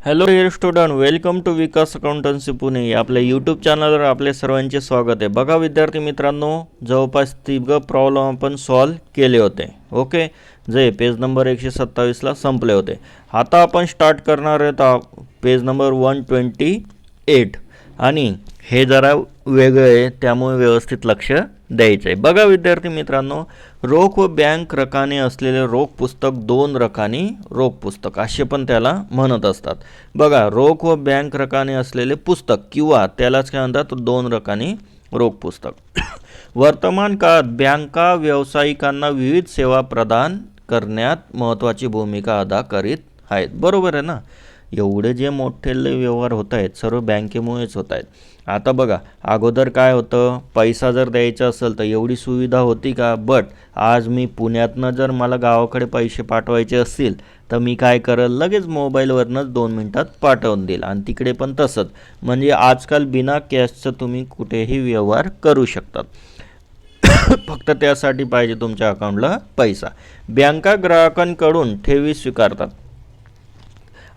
Hello dear student, welcome to Vikas accountancy Pune. आपल्या YouTube चॅनलवर आपले सर्वांचे स्वागत आहे. बघा विद्यार्थी मित्रांनो, जवळपास 3 प्रॉब्लेम आपण सॉल्व केले होते. ओके, जे पेज नंबर 127ला संपले होते. आता आपण स्टार्ट करणार आहोत पेज नंबर 128 आणि हे जरा वेगळं आहे, त्यामुळे व्यवस्थित लक्ष द्यायचं आहे. बघा विद्यार्थी मित्रांनो, रोख व बँक रकाने असलेले रोख पुस्तक 2 रकानी रोख पुस्तक असे पण त्याला म्हणत असतात. बघा, रोख व बँक रकाने असलेले पुस्तक किंवा त्यालाच काय म्हणतात 2 रकानी रोख पुस्तक. वर्तमान काळात बँका व्यावसायिकांना विविध सेवा प्रदान करण्यात महत्त्वाची भूमिका अदा करीत आहेत. बरोबर आहे ना? एवढे जे मोठे व्यवहार होत आहेत सर्व बँकेमुळेच होत आहेत. आता बघा, अगोदर काय होतं, पैसा जर द्यायचा असेल तर एवढी सुविधा होती का? बट आज मी पुण्यातनं जर मला गावाकडे पैसे पाठवायचे असतील तर मी काय करेल, लगेच मोबाईलवरनंच 2 मिनटात पाठवून देईल. आणि तिकडे पण तसंच. म्हणजे आजकाल बिना कॅशचं तुम्ही कुठेही व्यवहार करू शकतात. फक्त त्यासाठी पाहिजे तुमच्या अकाउंटला पैसा. बँका ग्राहकांकडून ठेवी स्वीकारतात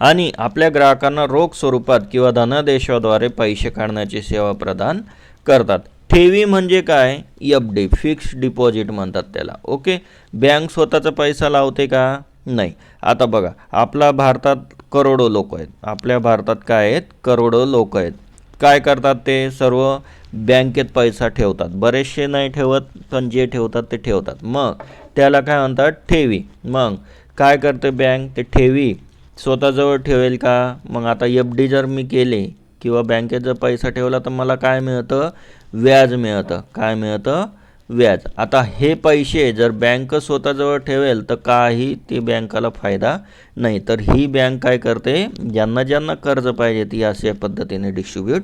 आणि आपल्या ग्राहकांना रोख स्वरूपात किंवा धनादेशाद्वारे पैसे काढण्याची सेवा प्रदान करतात. ठेवी म्हणजे काय? FD, फिक्स्ड डिपॉझिट म्हणतात त्याला. ओके, बँक स्वतःचा पैसा लावते का? नाही. आता बघा, आपल्या भारतात करोडो लोक आहेत. आपल्या भारतात काय आहेत? करोडो लोक आहेत. काय करतात ते? सर्व बँकेत पैसा ठेवतात. बरेचसे नाही ठेवत, पण जे ठेवतात ते ठेवतात. मग त्याला काय म्हणतात? ठेवी. मग काय करते बँक? ते ठेवी स्वतःजवळ ठेवेल का? मग आता FD जर मी केले किंवा बँकेत जर पैसा ठेवला तर मला काय मिळतं? व्याज मिळतं. काय मिळतं? व्याज. आता हे पैसे जर बँक स्वतःजवळ ठेवेल तर काही ते बँकाला फायदा नाही. तर ही बँक काय करते? ज्यांना ज्यांना कर्ज पाहिजे ती अशा पद्धतीने डिस्ट्रीब्यूट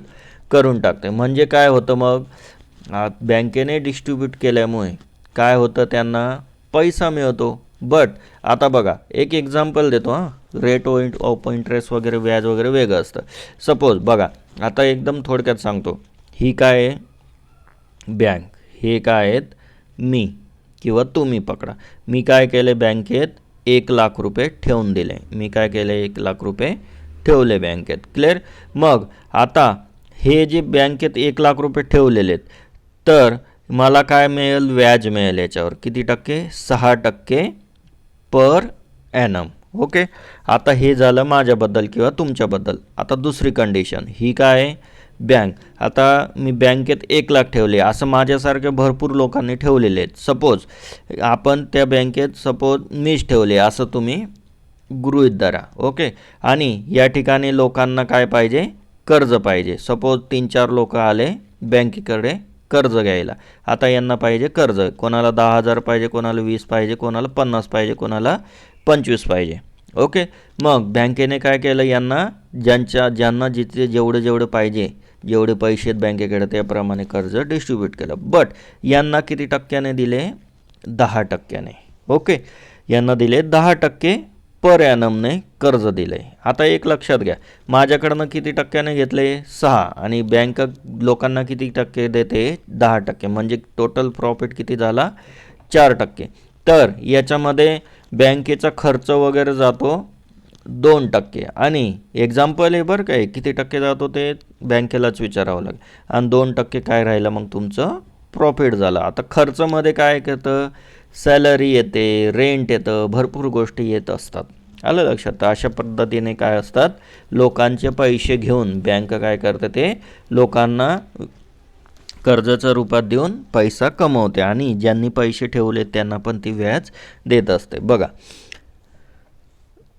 करून टाकते. म्हणजे काय होतं मग? बँकेने डिस्ट्रीब्यूट केल्यामुळे काय होतं? त्यांना पैसा मिळतो. बट आता बघा, एक एक्झाम्पल देतो हां. रेट ऑफ इंटरेस्ट वगैरे, व्याज वगैरे वेगळं असतं. सपोज बघा, आता एकदम थोडक्यात सांगतो. ही काय आहे? बँक. हे काय आहेत? मी किंवा तुम्ही पकडा. मी काय केले? बँकेत 1,00,000 रुपये ठेवून दिले. मी काय केले? 1,00,000 रुपये ठेवले बँकेत. क्लिअर? मग आता हे जे बँकेत 1,00,000 रुपये ठेवलेले आहेत, तर मला काय मिळेल? व्याज मिळेल. याच्यावर किती टक्के? 6% पर ॲनम. ओके, आता हे झालं माझ्याबद्दल किंवा तुमच्याबद्दल. आता दुसरी कंडिशन, ही काय आहे? बँक. आता मी बँकेत 1,00,000 ठेवले, असं माझ्यासारख्या भरपूर लोकांनी ठेवलेले आहेत. सपोज आपण त्या बँकेत मीच ठेवले असं तुम्ही गृहीत धरा. ओके, आणि या ठिकाणी लोकांना काय पाहिजे? कर्ज पाहिजे. सपोज 3-4 लोक आले बँकेकडे कर्ज घ्यायला. आता यांना पाहिजे कर्ज. कोणाला 10,000 पाहिजे, कोणाला 20 पाहिजे, कोणाला 50 पाहिजे, कोणाला 25 पाहिजे. ओके, मग बँकेने काय केलं? यांना ज्यांना जिथे जेवढे पाहिजे, जेवढे पैसे आहेत बँकेकडे, त्याप्रमाणे कर्ज डिस्ट्रीब्यूट केलं. बट यांना किती टक्क्याने दिले? 10%. ओके, यांना दिले 10% पर ॲनमने कर्ज दिले. आता एक लक्षात घ्या, माझ्याकडनं किती टक्क्याने घेतले? 6. आणि बँक लोकांना किती टक्के देते? 10%. म्हणजे टोटल प्रॉफिट किती झाला? 4%. तर याच्यामध्ये बँकेचा खर्च वगैरे जातो 2%. आणि एक्झाम्पल आहे बरं काय, किती टक्के जातो ते बँकेलाच विचारावं लागेल. आणि 2% काय राहिलं मग तुमचं? प्रॉफिट झालं. आता खर्चामध्ये काय येतं? सॅलरी येते, रेंट येतं, भरपूर गोष्टी येत असतात. आलं लक्षात? अशा पद्धतीने काय असतात? लोकांचे पैसे घेऊन बँक काय करते? ते लोकांना कर्जाच्या रूपात देऊन पैसा कमवते आणि ज्यांनी पैसे ठेवले त्यांना पण ती व्याज देत असते. बघा,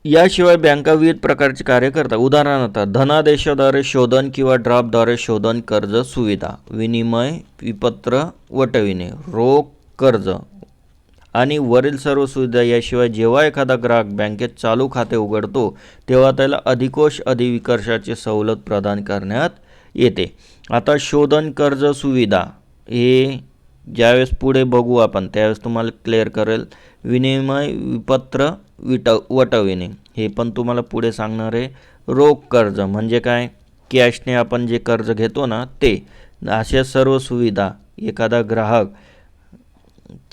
याशिवाय बँका विविध प्रकारचे कार्य करतात. उदाहरणार्थ धनादेशाद्वारे शोधन किंवा ड्राफ्टद्वारे शोधन कर्ज सुविधा, विनिमय विपत्र वटविणे, रोख कर्ज आणि वरील सर्व सुविधा. याशिवाय जेव्हा एखादा ग्राहक बँकेत चालू खाते उघडतो तेव्हा त्याला अधिकोष अधिविकर्षाची सवलत प्रदान करण्यात येते. आता शोधन कर्ज सुविधा हे ज्यावेळेस पुढे बघू आपण त्यावेळेस तुम्हाला क्लिअर करेल. विनिमय विपत्र वटविणे हे पण तुम्हाला पुढे सांगणार आहे. रोख कर्ज म्हणजे काय? कॅशने आपण जे कर्ज घेतो ना ते. अशा सर्व सुविधा एखादा ग्राहक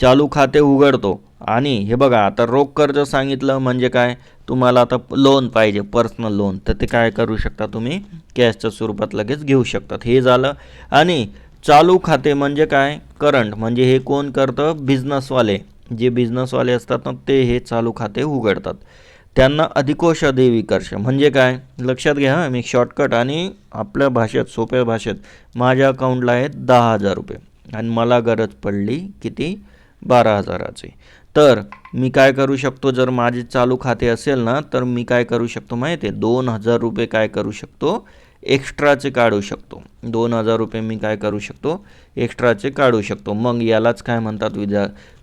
चालू खाते उघडतो आणि हे बघा, आता रोख कर्ज सांगितलं म्हणजे काय? तुम्हाला आता लोन पाहिजे, पर्सनल लोन, तर ते काय करू शकता तुम्ही, कॅशच्या स्वरूपात लगेच घेऊ शकतात. हे झालं. आणि चालू खाते म्हणजे काय, करंट, म्हणजे हे कोण करतं, बिझनेसवाले, जे बिझनेसवाले असतात ना ते हे चालू खाते उघडतात. त्यांना अधिकोष अधिविकर्ष म्हणजे काय, लक्षात घ्या. मी शॉर्टकट आणि आपल्या भाषेत, सोप्या भाषेत, माझ्या अकाउंटला आहेत 10,000 रुपये आणि मला गरज पडली किती, 12,000ची. तर मी काय करू शकतो, जर माझे चालू खाते असेल ना तर मी काय करू शकतो माहिती आहे, 2,000 रुपये काय करू शकतो, एक्स्ट्राचे काढू शकतो. 2,000 रुपये मी काय करू शकतो, एक्स्ट्राचे काढू शकतो. मग यालाच काय म्हणतात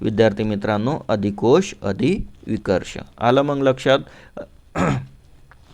विद्यार्थी मित्रांनो, अधिकोष अधिविकर्ष. आलं मग लक्षात.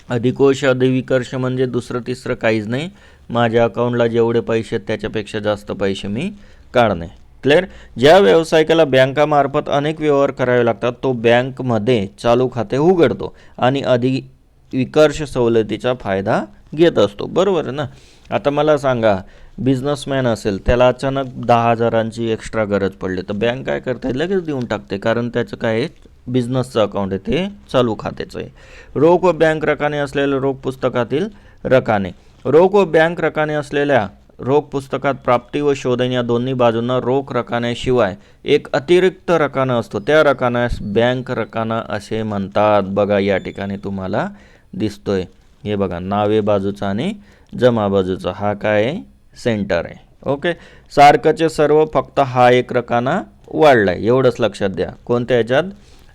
अधिकोष अधिविकर्ष म्हणजे दुसरं तिसरं काहीच नाही, माझ्या अकाउंटला जेवढे पैसे आहेत त्याच्यापेक्षा जास्त पैसे मी काढणे. क्लिअर. ज्या व्यावसायिकाला बँकामार्फत अनेक व्यवहार करावे लागतात तो बँकमध्ये चालू खाते उघडतो आणि अधिविकर्ष सवलतीचा फायदा घेत असतो. बरोबर आहे ना. आता मला सांगा, बिझनेसमॅन असेल, त्याला अचानक 10,000ची एक्स्ट्रा गरज पडली तर बँक काय करते, लगेच देऊन टाकते, कारण त्याचं काय आहे, बिझनेसचं अकाउंट आहे, ते चालू खात्याचं आहे. रोख व बँक रकाने असलेल्या रोख पुस्तकातील रकाने. रोख व बँक रकाने असलेल्या रोख पुस्तकात प्राप्ती व शोधन या दोन्ही बाजूंना रोख रकान्याशिवाय एक अतिरिक्त रकाना असतो, त्या रकान्यास बँक रकाना असे म्हणतात. बघा या ठिकाणी तुम्हाला दिसतोय, हे बघा, नावे बाजूचा आणि जमा बाजूचा, हा काय आहे, सेंटर आहे. ओके. सारखंचे सर्व, फक्त हा एक रकाना वाढला आहे, एवढंच लक्षात द्या. कोणत्या ह्याच्यात,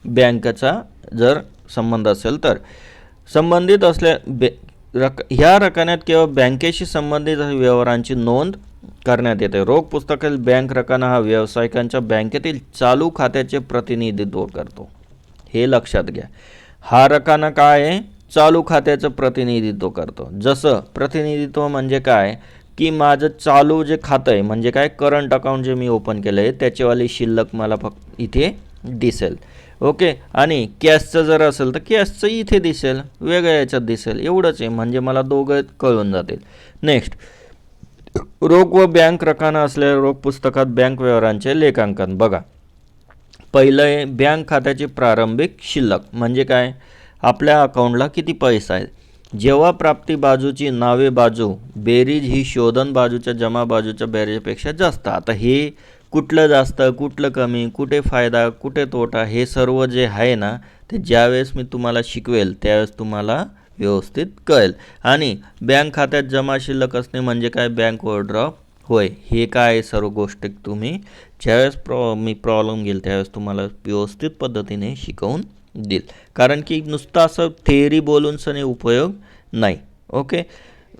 बँकेचा जर संबंध असेल तर. संबंधित असल्या ह्या रकान्यात केवळ बँकेशी संबंधित व्यवहारांची नोंद करण्यात येते. रोख पुस्तकातील बँक रकाना हा व्यावसायिकांच्या बँकेतील चालू खात्याचे प्रतिनिधित्व करतो, हे लक्षात घ्या. हा रकाना काय आहे, चालू खात्याचं प्रतिनिधित्व करतो. जसं प्रतिनिधित्व म्हणजे काय, की माझं चालू जे खातं आहे, म्हणजे काय, करंट अकाउंट जे मी ओपन केलं आहे त्याचेवाली शिल्लक मला फक्त इथे दिसेल. ओके. आणि कॅशचं जर असेल तर कॅशचं इथे दिसेल, वेगळ्या याच्यात दिसेल, एवढंच आहे, म्हणजे मला दोघं कळून जातील. नेक्स्ट, रोख व बँक रकाना असलेल्या रोख पुस्तकात बँक व्यवहारांचे लेखांकन. बघा, पहिलं आहे बँक खात्याची प्रारंभिक शिल्लक, म्हणजे काय, आपल्या अकाउंटला किती पैसा आहे. जेव्हा प्राप्ती बाजूची नावे बाजू बेरीज ही शोधन बाजूच्या जमा बाजूच्या बेरीजपेक्षा जास्त. आता हे कुठलं जास्त, कुठलं कमी, कुठे फायदा, कुठे तोटा, हे सर्व जे आहे ना ते ज्यावेळेस मी तुम्हाला शिकवेल त्यावेळेस तुम्हाला व्यवस्थित कळेल. आणि बँक खात्यात जमा शिल्लक असणे म्हणजे काय, बँक ओव्हरड्राफ्ट होय. हे काय सर्व गोष्टी तुम्ही ज्यावेळेस मी प्रॉब्लेम घेईल त्यावेळेस तुम्हाला व्यवस्थित पद्धतीने शिकवून देईल, कारण की नुसतं असं थेअरी बोलून सने उपयोग नाही. ओके.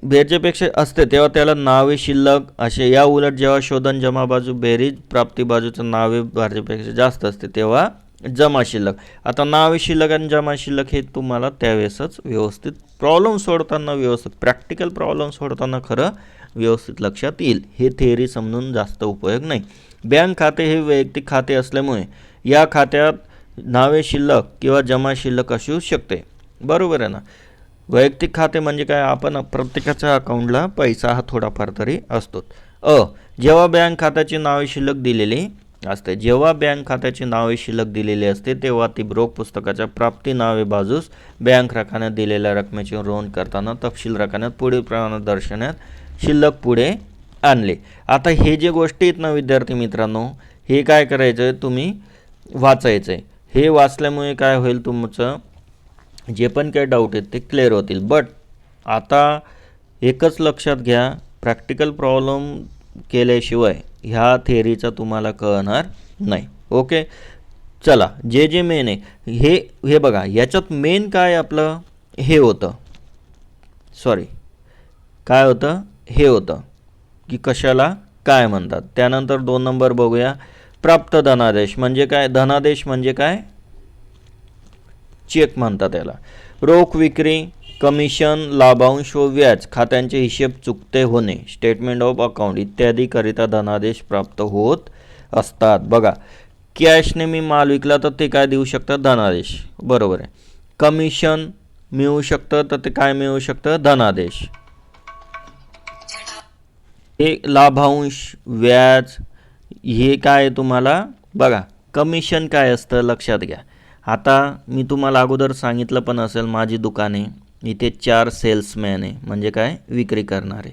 बेरजेपेक्षा असते तेव्हा त्याला नावे शिल्लक असे. या उलट जेव्हा शोधन जमा बाजू बेरीज प्राप्ती बाजूचं नावे बेरजेपेक्षा जास्त असते तेव्हा जमा शिल्लक. आता नावे शिल्लक आणि जमा शिल्लक हे तुम्हाला त्यावेळेसच व्यवस्थित प्रॉब्लेम सोडताना, व्यवस्थित प्रॅक्टिकल प्रॉब्लेम सोडताना खरं व्यवस्थित लक्षात येईल. हे थेअरी समजून जास्त उपयोग नाही. बँक खाते हे वैयक्तिक खाते असल्यामुळे या खात्यात नावे शिल्लक किंवा जमा शिल्लक असू शकते. बरोबर आहे ना. वैयक्तिक खाते म्हणजे काय, आपण प्रत्येकाच्या अकाउंटला पैसा हा थोडाफार तरी असतो. जेव्हा बँक खात्याची नावे शिल्लक दिलेली असते, जेव्हा बँक खात्याची नावे शिल्लक दिलेली असते तेव्हा ती रोख पुस्तकाच्या प्राप्ती नावे बाजूस बँक रकान्यात दिलेल्या रकमेची नोंद करताना तपशील रकान्यात पुढील प्रमाणात दर्शवण्यात शिल्लक पुढे आणले. आता हे जे गोष्टी आहेत ना विद्यार्थी मित्रांनो, हे काय करायचं आहे, तुम्ही वाचायचं आहे. हे वाचल्यामुळे काय होईल, तुमचं जे पण काही डाऊट आहेत ते क्लिअर होतील. बट आता एकच लक्षात घ्या, प्रॅक्टिकल प्रॉब्लेम केल्याशिवाय ह्या थेअरीचा तुम्हाला कळणार नाही. ओके. चला, जे जे मेन आहे हे बघा, याच्यात मेन काय आपलं हे होतं, सॉरी काय होतं, हे होतं की कशाला काय म्हणतात. त्यानंतर 2 नंबर बघूया, प्राप्त धनादेश म्हणजे काय. धनादेश म्हणजे काय, चेक म्हणतात त्याला. रोख विक्री, कमिशन, लाभांश व व्याज खात्यांचे हिशेब चुकते होणे, स्टेटमेंट ऑफ अकाउंट इत्यादी करिता धनादेश प्राप्त होत असतात. बघा, कॅशने मी माल विकला तर ते काय देऊ शकतात, धनादेश. बरोबर आहे. कमिशन मिळू शकतं तर ते काय मिळू शकतं, धनादेश. हे लाभांश, व्याज, हे काय तुम्हाला बघा, कमिशन काय असतं लक्षात घ्या. आता मी तुम्हाला अगोदर सांगितलं पण असेल, माझी दुकाने इथे 4 सेल्समॅन आहे, म्हणजे काय, विक्री करणारे.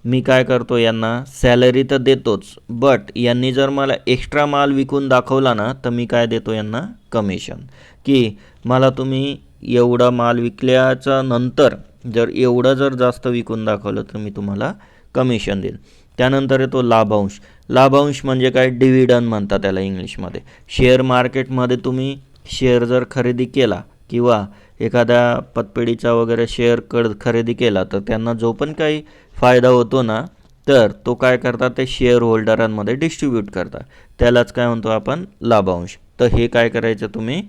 मी काय करतो, यांना सॅलरी तर देतोच, बट यांनी जर मला एक्स्ट्रा माल विकून दाखवला ना, तर मी काय देतो यांना, कमिशन. की मला तुम्ही एवढा माल विकल्याच्या नंतर जर एवढं जर जास्त विकून दाखवलं तर मी तुम्हाला कमिशन देईन. त्यानंतर येतो लाभांश. लाभांश म्हणजे काय, डिव्हिडंड म्हणतात त्याला इंग्लिशमध्ये. शेअर मार्केटमध्ये तुम्ही शेअर जर खरेदी केला किंवा एखाद्या पतपेढीचा वगैरे शेअर खरेदी केला तर त्यांना जो पण काही फायदा होतो ना, तर तो काय करतात, ते शेअर होल्डरांमध्ये डिस्ट्रीब्यूट करतात. त्यालाच काय म्हणतो आपण, लाभांश. तर हे काय करायचं, तुम्ही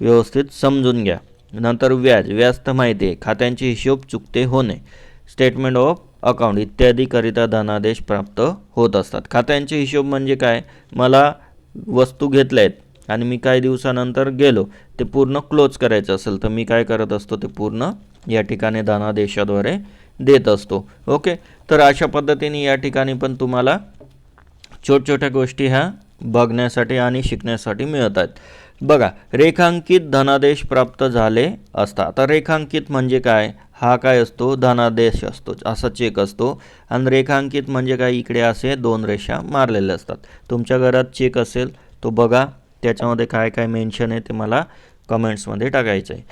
व्यवस्थित समजून घ्या. नंतर व्याज. व्याज तर माहिती आहे, खात्यांचे हिशोब चुकते होणे, स्टेटमेंट ऑफ अकाउंट इत्यादीकरिता धनादेश प्राप्त होत असतात. खात्यांचे हिशोब म्हणजे काय, मला वस्तू घेतल्या आहेत आणि मी काही दिवसानंतर गेलो ते पूर्ण क्लोज करायचं असेल तर मी काय करत असतो, ते पूर्ण या ठिकाणी धनादेशाद्वारे देत असतो. ओके, तर अशा पद्धतीने या ठिकाणी पण तुम्हाला छोट्या गोष्टी ह्या बघण्यासाठी आणि शिकण्यासाठी मिळत आहेत. बघा, रेखांकित धनादेश प्राप्त झाले असता. आता रेखांकित म्हणजे काय, हा काय असतो, धनादेश असतो, असा चेक असतो. आणि रेखांकित म्हणजे काय, इकडे असे 2 रेषा मारलेल्या असतात. तुमच्या घरात चेक असेल तो बघा, त्याच्यामध्ये काय काय मेन्शन आहे ते मला कमेंट्समध्ये टाकायचं आहे.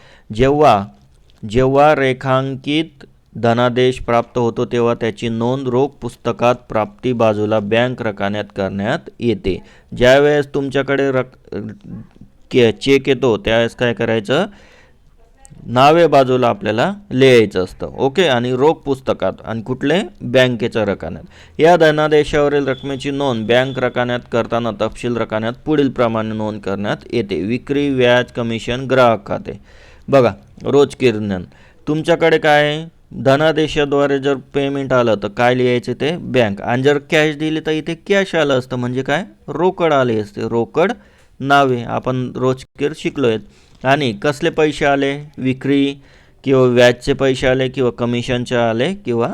जेव्हा रेखांकित धनादेश प्राप्त होतो तेव्हा त्याची नोंद रोख पुस्तकात प्राप्ती बाजूला बँक रकान्यात करण्यात येते. ज्यावेळेस तुमच्याकडे चेक येतो त्यावेळेस काय करायचं, नावे बाजूला आपल्याला लिहायचं असतं. ओके, आणि रोख पुस्तकात आणि कुठले, बँकेच्या रकान्यात. या धनादेशावरील रकमेची नोंद बँक रकान्यात करताना तपशील रकान्यात पुढील प्रमाणे नोंद करण्यात येते. विक्री, व्याज, कमिशन, ग्राहक खाते. बघा, रोज किरण तुमच्याकडे काय, धनादेशाद्वारे जर पेमेंट आलं तर काय लिहायचं, ते बँक. आणि जर कॅश दिली तर इथे कॅश आलं असतं, म्हणजे काय, रोकड आले असते, रोकड नावे. आपण रोजकीर शिकलो आहेत. आणि कसले पैसे आले, विक्री किंवा व्याजचे पैसे आले किंवा कमिशनचे आले किंवा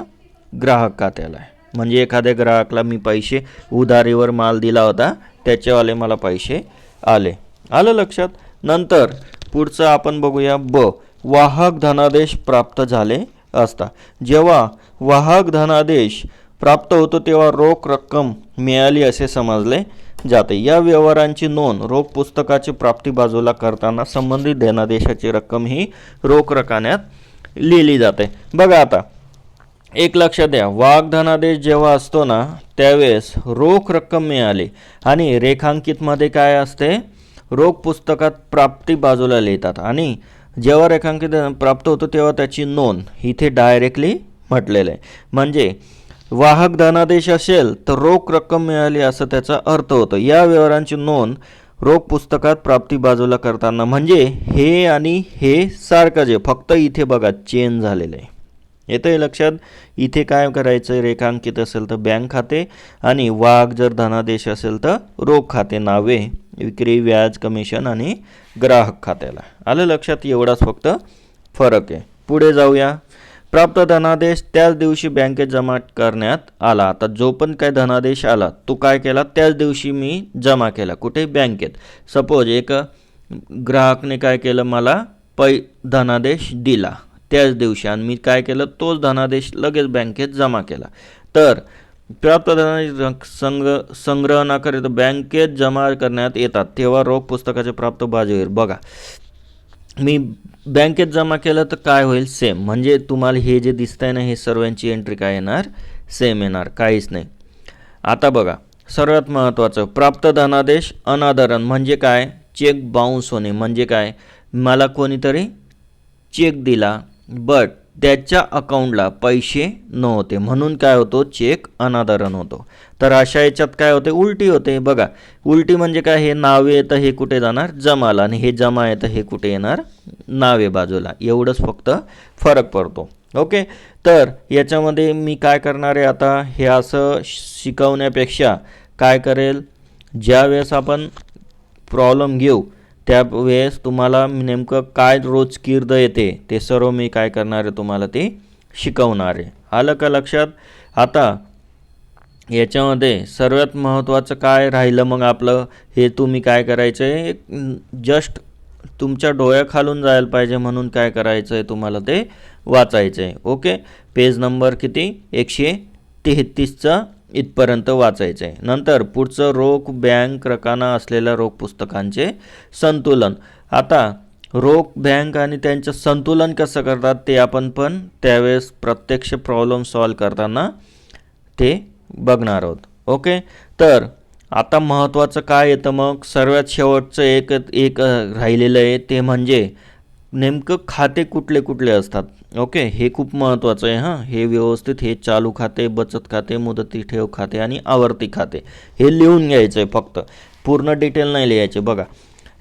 ग्राहक खात्याला. म्हणजे एखाद्या ग्राहकाला मी पैसे उधारीवर माल दिला होता, त्याच्यावाले मला पैसे आले. आलं लक्षात. नंतर पुढचं आपण बघूया, वाहक धनादेश प्राप्त झाले असता. जेव्हा वाहक धनादेश प्राप्त होतो तेव्हा रोख रक्कम मिळाली असे समजले जाते. या व्यवहारांची नोंद रोख पुस्तकाची प्राप्ती बाजूला करताना संबंधित धनादेशाची रक्कम ही रोख रकान्यात लिहिली जाते. बघा, आता एक लक्षात द्या, वाहक धनादेश जेव्हा असतो ना त्यावेळेस रोख रक्कम मिळाली आणि रेखांकितमध्ये काय असते, रोख पुस्तकात प्राप्ती बाजूला लिहितात. आणि जेव्हा रेखांकित प्राप्त होतो तेव्हा त्याची नोंद इथे डायरेक्टली म्हटलेलं आहे. म्हणजे वाहक धनादेश असेल तर रोख रक्कम मिळाली असं त्याचा अर्थ होतो. या व्यवहारांची नोंद रोख पुस्तकात प्राप्ती बाजूला करताना, म्हणजे हे आणि हे सारखंच आहे, फक्त इथे बघा चेंज झालेलं आहे. येतं आहे लक्षात. इथे काय करायचं, रेखांकित असेल तर बँक खाते आणि वाहक जर धनादेश असेल तर रोख खाते, नावे, विक्री, व्याज, कमिशन आणि ग्राहक खात्याला. आलं लक्षात. एवढाच फक्त फरक आहे. पुढे जाऊया. प्राप्त धनादेश त्याच दिवशी बँकेत जमा करण्यात आला. आता जो पण काय धनादेश आला तो काय केला, त्याच दिवशी मी जमा केला. कुठे, बँकेत. सपोज एक ग्राहकने काय केलं, मला धनादेश दिला त्याच दिवशी आणि मी काय केलं, तोच धनादेश लगेच बँकेत जमा केला. तर प्राप्त धनादेश संग्रहणाकरिता बँकेत जमा करण्यात येतात तेव्हा रोख पुस्तकाचे प्राप्त बाजूवर. बघा, मी बँकेत जमा केलं तर काय होईल, सेम. म्हणजे तुम्हाला हे जे दिसत आहे ना, हे सर्वांची एंट्री काय येणार, सेम येणार, काहीच नाही. आता बघा, सर्वात महत्त्वाचं, प्राप्त धनादेश अनादरण म्हणजे काय, चेक बाउन्स होणे. म्हणजे काय, मला कोणीतरी चेक दिला बट त्याच्या अकाउंटला पैसे नव्हते, म्हणून काय होतो, चेक अनादरण होतो. तर अशा याच्यात काय होते, उलटी होते. बघा, उलटी म्हणजे काय, हे नावे येतं हे कुठे जाणार, जमाला, आणि हे जमा येतं हे कुठे येणार, नावे बाजूला. एवढंच फक्त फरक पडतो. ओके, तर याच्यामध्ये मी काय करणार आहे आता, हे असं शिकवण्यापेक्षा काय करेल, ज्यावेळेस आपण प्रॉब्लेम घेऊ त्यावेळेस तुम्हाला नेमकं काय रोज कीर्द येते ते सर्व मी काय करणार आहे, तुम्हाला ते शिकवणार आहे. आलं का लक्षात. आता याच्यामध्ये सर्वात महत्त्वाचं काय राहिलं मग आपलं, हे तुम्ही काय करायचं आहे, जस्ट तुमच्या डोळ्याखालून जायला पाहिजे म्हणून काय करायचं आहे तुम्हाला ते वाचायचं आहे. ओके, पेज नंबर किती 133चा इथपर्यंत वाचायचं आहे. नंतर पुढचं रोख बँक रकाना असलेल्या रोख पुस्तकांचे संतुलन. आता रोख बँक आणि त्यांचं संतुलन कसं करतात ते आपण पण त्यावेळेस प्रत्यक्ष प्रॉब्लेम सॉल्व करताना ते बघणार आहोत. ओके, तर आता महत्त्वाचं काय येतं मग सर्वात शेवटचं एक राहिलेलं आहे ते म्हणजे नेमकं खाते कुठले कुठले असतात. ओके, हे खूप महत्त्वाचं आहे हां. हे व्यवस्थित हे चालू खाते, बचत खाते, मुदती ठेव खाते आणि आवर्ती खाते हे लिहून घ्यायचं आहे. फक्त पूर्ण डिटेल नाही लिहायचे. बघा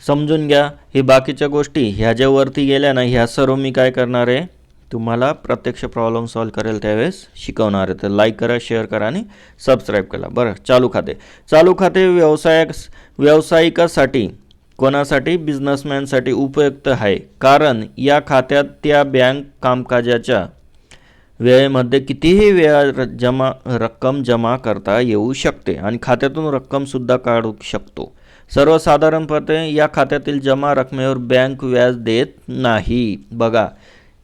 समजून घ्या. हे बाकीच्या गोष्टी ह्या ज्या वरती गेल्या ना ह्या सर्व मी काय करणार आहे तुम्हाला प्रत्यक्ष प्रॉब्लेम सॉल्व करेल त्यावेळेस शिकवणार आहे. तर लाईक करा, शेअर करा आणि सबस्क्राईब करा. बरं, चालू खाते व्यावसायिकासाठी कोणासाठी बिझनेसमॅनसाठी उपयुक्त आहे, कारण या खात्यात त्या बँक कामकाजाच्या वेळेमध्ये कितीही वेळा रक्कम जमा करता येऊ शकते आणि खात्यातून रक्कमसुद्धा काढू शकतो. सर्वसाधारणपणे या खात्यातील जमा रकमेवर बँक व्याज देत नाही. बघा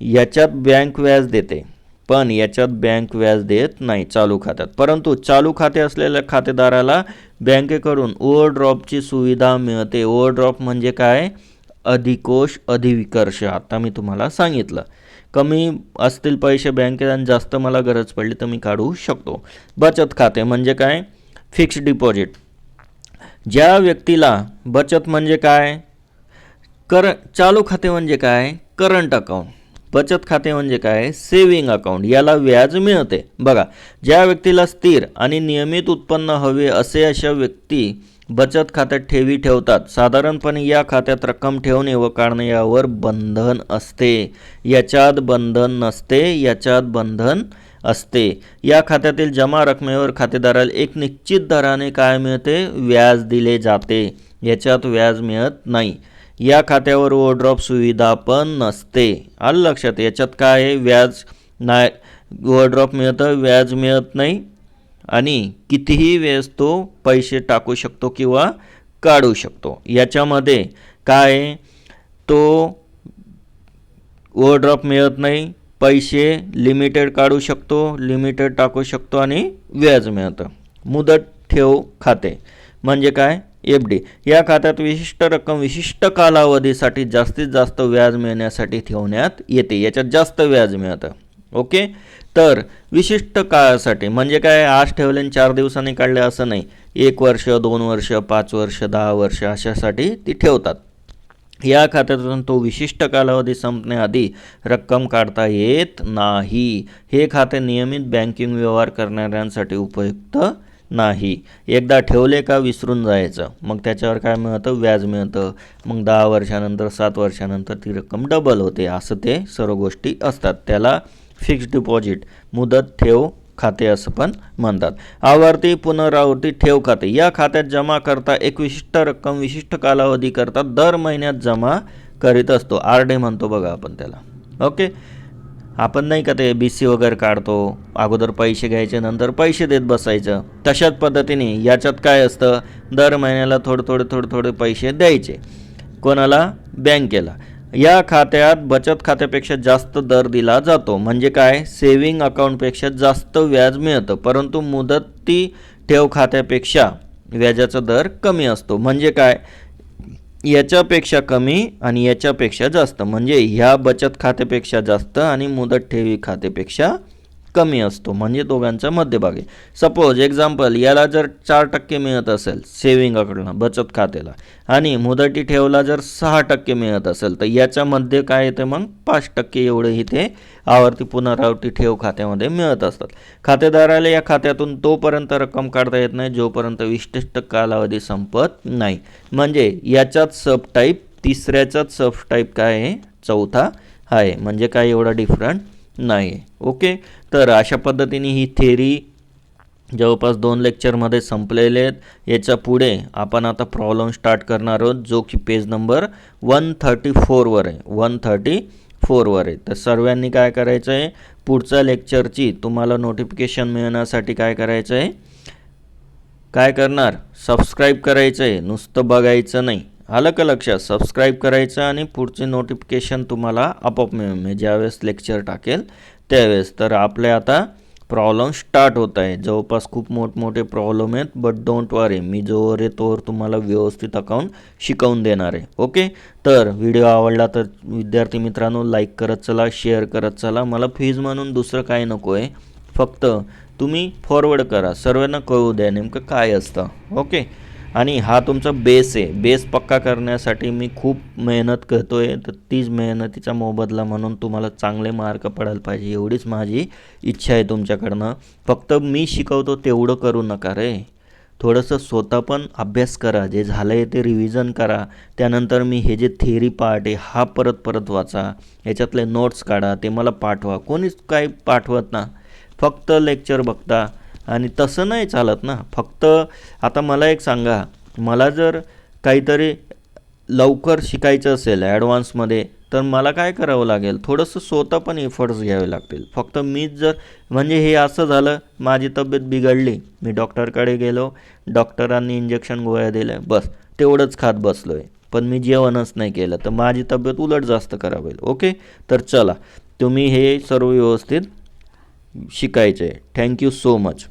याच्यात बँक व्याज देते पण याच्यात बँक व्याज देत नाही चालू खात्यात. परंतु चालू खाते असलेल्या खातेदाराला बँकेकडून ओव्हरड्राफ्टची सुविधा मिळते. ओव्हरड्राफ्ट म्हणजे काय? अधिकोष अधिविकर्ष. आता मी तुम्हाला सांगितलं. कमी असतील पैसे बँकेत आणि जास्त मला गरज पडली तर मी काढू शकतो. बचत खाते म्हणजे काय? Fix deposit. ज्या व्यक्तीला बचत म्हणजे काय? चालू खाते म्हणजे काय? Current account. बचत खाते म्हणजे काय? Saving account. याला व्याज मिळते. बघा ज्या व्यक्तीला स्थिर आणि नियमित उत्पन्न हवे अशा व्यक्ती बचत खात्यात ठेवी ठेवतात. साधारणपणे या खात्यात रक्कम ठेवणे व काढणे यावर बंधन असते. याच्यात बंधन नसते, याच्यात बंधन असते. या खात्यातील जमा रकमेवर खातेदाराला एक निश्चित दराने काय मिळते? व्याज दिले जाते. याच्यात व्याज मिळत नाही. या खात्यावर ओव्हरड्राफ्ट सुविधा पण नसते. आलं लक्षात? याच्यात काय आहे? व्याज नाही, ओव्हरड्राफ्ट मिळतं, व्याज मिळत नाही आणि कितीही वेळेस तो पैसे टाकू शकतो किंवा काढू शकतो. याच्यामध्ये काय? तो ओव्हरड्राफ्ट मिळत नाही, पैसे लिमिटेड काढू शकतो, लिमिटेड टाकू शकतो आणि व्याज मिळतं. मुदत ठेव खाते म्हणजे काय? FD. या खात्यात विशिष्ट रक्कम विशिष्ट कालावधीसाठी जास्तीत जास्त व्याज मिळण्यासाठी ठेवण्यात येते. याच्यात जास्त व्याज मिळतं. ओके, तर विशिष्ट काळासाठी म्हणजे काय? आज ठेवले आणि 4 दिवसांनी काढले असं नाही. 1 वर्ष, 2 वर्ष, 5 वर्ष, 10 वर्ष अशासाठी ती ठेवतात. या खात्यातून तो विशिष्ट कालावधी संपण्याआधी रक्कम काढता येत नाही. हे खाते नियमित बँकिंग व्यवहार करणाऱ्यांसाठी उपयुक्त नाही. एकदा ठेवले का विसरून जायचं. मग त्याच्यावर काय मिळतं? व्याज मिळतं. मग 10 वर्षानंतर 7 वर्षानंतर ती रक्कम डबल होते. असं ते सर्व गोष्टी असतात. त्याला फिक्स्ड डिपॉझिट मुदत ठेव खाते असं पण म्हणतात. आवर्ती पुनरावृत्ती ठेव खाते. या खात्यात जमा करता एक विशिष्ट रक्कम विशिष्ट कालावधी करता दर महिन्यात जमा करीत असतो. RD म्हणतो बघा आपण त्याला. ओके, आपण नाही का ते BC वगैरे काढतो, अगोदर पैसे घ्यायचे नंतर पैसे देत बसायचं. तशाच पद्धतीने याच्यात काय असतं? दर महिन्याला थोडे पैसे द्यायचे. कोणाला? बँकेला. या खात्यात बचत खात्यापेक्षा जास्त दर दिला जातो. म्हणजे काय? सेविंग अकाउंटपेक्षा जास्त व्याज मिळतं, परंतु मुदती ठेव खात्यापेक्षा व्याजाचा दर कमी असतो. म्हणजे काय? याच्यापेक्षा कमी आणि याच्यापेक्षा जास्त. म्हणजे ह्या बचत खात्यापेक्षा जास्त आणि मुदत ठेवी खात्यापेक्षा कमी असतो. म्हणजे दोघांचा मध्यभागी. सपोज एक्झाम्पल, याला जर 4% मिळत असेल सेविंग अकाउंटला बचत खात्याला आणि मुदती ठेवला जर 6% मिळत असेल तर याच्यामध्ये काय येतं? मग 5% एवढं इथे आवर्ती पुनरावृत्ती ठेव खात्यामध्ये मिळत असतात. खातेदाराला या खात्यातून तोपर्यंत रक्कम काढता येत नाही जोपर्यंत विशिष्ट कालावधी संपत नाही. म्हणजे याच्यात सब टाईप, तिसऱ्याचाच सब टाईप काय आहे? चौथा आहे. म्हणजे काय एवढा डिफरंट नाही. ओके, तर अशा पद्धतीने ही थेरी जवळपास 2 लेक्चरमध्ये संपलेले आहेत. याच्या पुढे आपण आता प्रॉब्लेम स्टार्ट करणार आहोत जो की पेज नंबर 134वर आहे. 134वर आहे. तर सर्वांनी काय करायचं आहे? पुढच्या लेक्चरची तुम्हाला नोटिफिकेशन मिळण्यासाठी काय करायचं आहे? काय करणार? सबस्क्राईब करायचं आहे, नुसतं बघायचं नाही. आलं का लक्षात? सबस्क्राईब करायचं आणि पुढचे नोटिफिकेशन तुम्हाला आपोआप मिळेल. मी ज्यावेळेस लेक्चर टाकेल त्यावेळेस. तर आपले आता प्रॉब्लेम स्टार्ट होत आहे. जवळपास खूप मोठमोठे प्रॉब्लेम आहेत, बट डोंट वरी, मी जोवर आहे तोवर तुम्हाला व्यवस्थित अकाउंट शिकवून देणार आहे. ओके, तर व्हिडिओ आवडला तर विद्यार्थी मित्रांनो लाईक करत चला, शेअर करत चला. मला फीज म्हणून दुसरं काही नको आहे, फक्त तुम्ही फॉरवर्ड करा, सर्वांना कळू द्या नेमकं काय असतं. ओके, आणि हा तुमचा बेस आहे. बेस पक्का करण्यासाठी मी खूप मेहनत करतो आहे, तर तीच मेहनतीचा मोबदला म्हणून तुम्हाला चांगले मार्क पडायला पाहिजे एवढीच माझी इच्छा आहे तुमच्याकडनं. फक्त मी शिकवतो तेवढं करू नका रे, थोडंसं स्वतः पण अभ्यास करा, जे झालं आहे ते रिव्हिजन करा. त्यानंतर मी हे जे थेअरी पार्ट आहे हा परत परत वाचा, याच्यातले नोट्स काढा, ते मला पाठवा. कोणीच काय पाठवत ना, फक्त लेक्चर बघता. आणि तसं नाही चालत ना. फक्त आता मला एक सांगा, मला जर काहीतरी लवकर शिकायचं असेल ॲडव्हान्समध्ये, तर मला काय करावं लागेल? थोडंसं स्वतः पण एफर्ट्स घ्यावे लागतील. फक्त मीच जर म्हणजे हे असं झालं, माझी तब्येत बिघडली, मी डॉक्टरकडे गेलो, डॉक्टरांनी इंजेक्शन गोळ्या दिल्या, बस तेवढंच खात बसलो आहे, पण मी जेवणच नाही केलं, तर माझी तब्येत उलट जास्त खराब होईल. ओके, तर चला, तुम्ही हे सर्व व्यवस्थित शिकायचे आहे. Thank you so much.